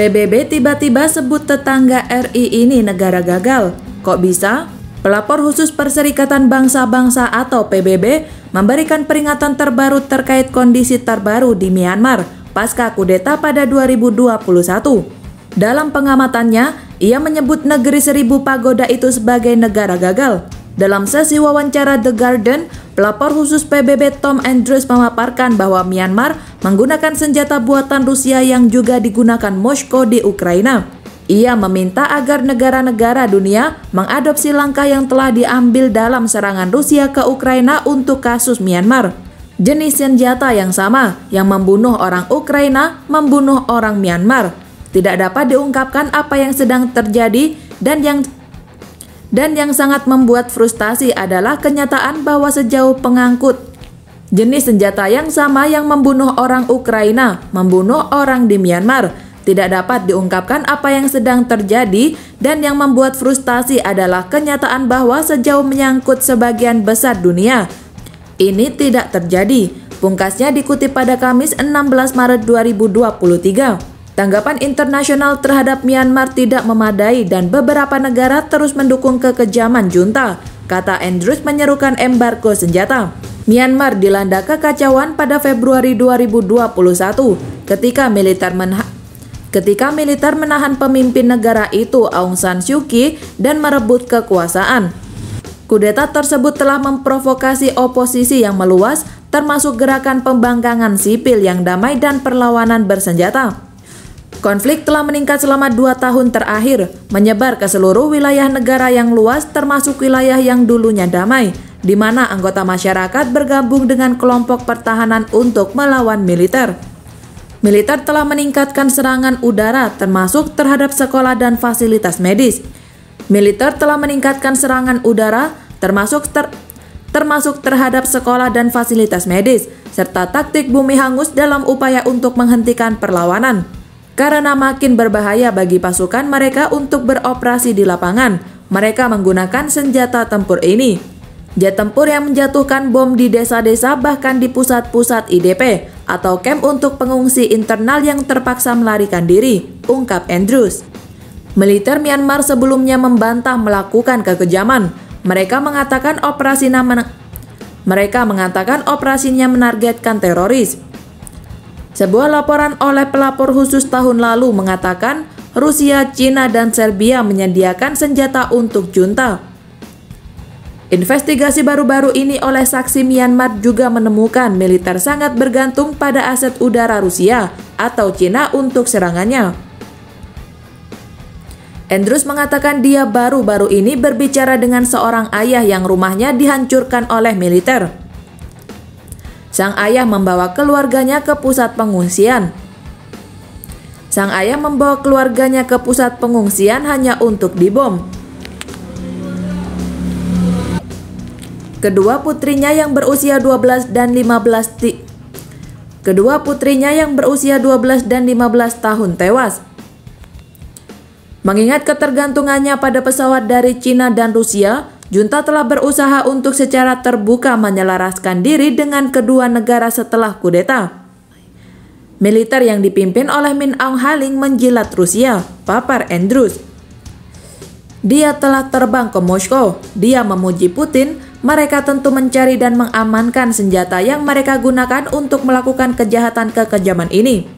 PBB tiba-tiba sebut tetangga RI ini negara gagal. Kok bisa? Pelapor khusus Perserikatan Bangsa-Bangsa atau PBB memberikan peringatan terbaru terkait kondisi terbaru di Myanmar pasca kudeta pada 2021. Dalam pengamatannya, ia menyebut negeri 1000 pagoda itu sebagai negara gagal. Dalam sesi wawancara The Guardian, pelapor khusus PBB Tom Andrews memaparkan bahwa Myanmar menggunakan senjata buatan Rusia yang juga digunakan Moskow di Ukraina. Ia meminta agar negara-negara dunia mengadopsi langkah yang telah diambil dalam serangan Rusia ke Ukraina untuk kasus Myanmar. Jenis senjata yang sama yang membunuh orang Ukraina membunuh orang Myanmar. Tidak dapat diungkapkan apa yang sedang terjadi dan yang sangat membuat frustasi adalah kenyataan bahwa sejauh pengangkut jenis senjata yang sama yang membunuh orang Ukraina membunuh orang di Myanmar. Tidak dapat diungkapkan apa yang sedang terjadi dan yang membuat frustasi adalah kenyataan bahwa sejauh menyangkut sebagian besar dunia, ini tidak terjadi. Pungkasnya dikutip pada Kamis 16 Maret 2023. Tanggapan internasional terhadap Myanmar tidak memadai dan beberapa negara terus mendukung kekejaman junta, kata Andrews menyerukan embargo senjata. Myanmar dilanda kekacauan pada Februari 2021 ketika militer menahan pemimpin negara itu Aung San Suu Kyi dan merebut kekuasaan. Kudeta tersebut telah memprovokasi oposisi yang meluas, termasuk gerakan pembangkangan sipil yang damai dan perlawanan bersenjata. Konflik telah meningkat selama 2 tahun terakhir, menyebar ke seluruh wilayah negara yang luas termasuk wilayah yang dulunya damai, di mana anggota masyarakat bergabung dengan kelompok pertahanan untuk melawan militer. Militer telah meningkatkan serangan udara termasuk terhadap sekolah dan fasilitas medis. Militer telah meningkatkan serangan udara termasuk terhadap sekolah dan fasilitas medis, serta taktik bumi hangus dalam upaya untuk menghentikan perlawanan. Karena makin berbahaya bagi pasukan mereka untuk beroperasi di lapangan, mereka menggunakan senjata tempur ini. Jet tempur yang menjatuhkan bom di desa-desa bahkan di pusat-pusat IDP atau kamp untuk pengungsi internal yang terpaksa melarikan diri, ungkap Andrews. Militer Myanmar sebelumnya membantah melakukan kekejaman. Mereka mengatakan operasinya menargetkan teroris. Sebuah laporan oleh pelapor khusus tahun lalu mengatakan Rusia, China, dan Serbia menyediakan senjata untuk junta. Investigasi baru-baru ini oleh saksi Myanmar juga menemukan militer sangat bergantung pada aset udara Rusia atau China untuk serangannya. Andrews mengatakan dia baru-baru ini berbicara dengan seorang ayah yang rumahnya dihancurkan oleh militer. Sang ayah membawa keluarganya ke pusat pengungsian. Hanya untuk dibom. Kedua putrinya yang berusia 12 dan 15 tahun tewas. Mengingat ketergantungannya pada pesawat dari China dan Rusia, junta telah berusaha untuk secara terbuka menyelaraskan diri dengan kedua negara setelah kudeta. Militer yang dipimpin oleh Min Aung Hlaing menjilat Rusia, papar Andrews. Dia telah terbang ke Moskow. Dia memuji Putin. Mereka tentu mencari dan mengamankan senjata yang mereka gunakan untuk melakukan kejahatan kekejaman ini.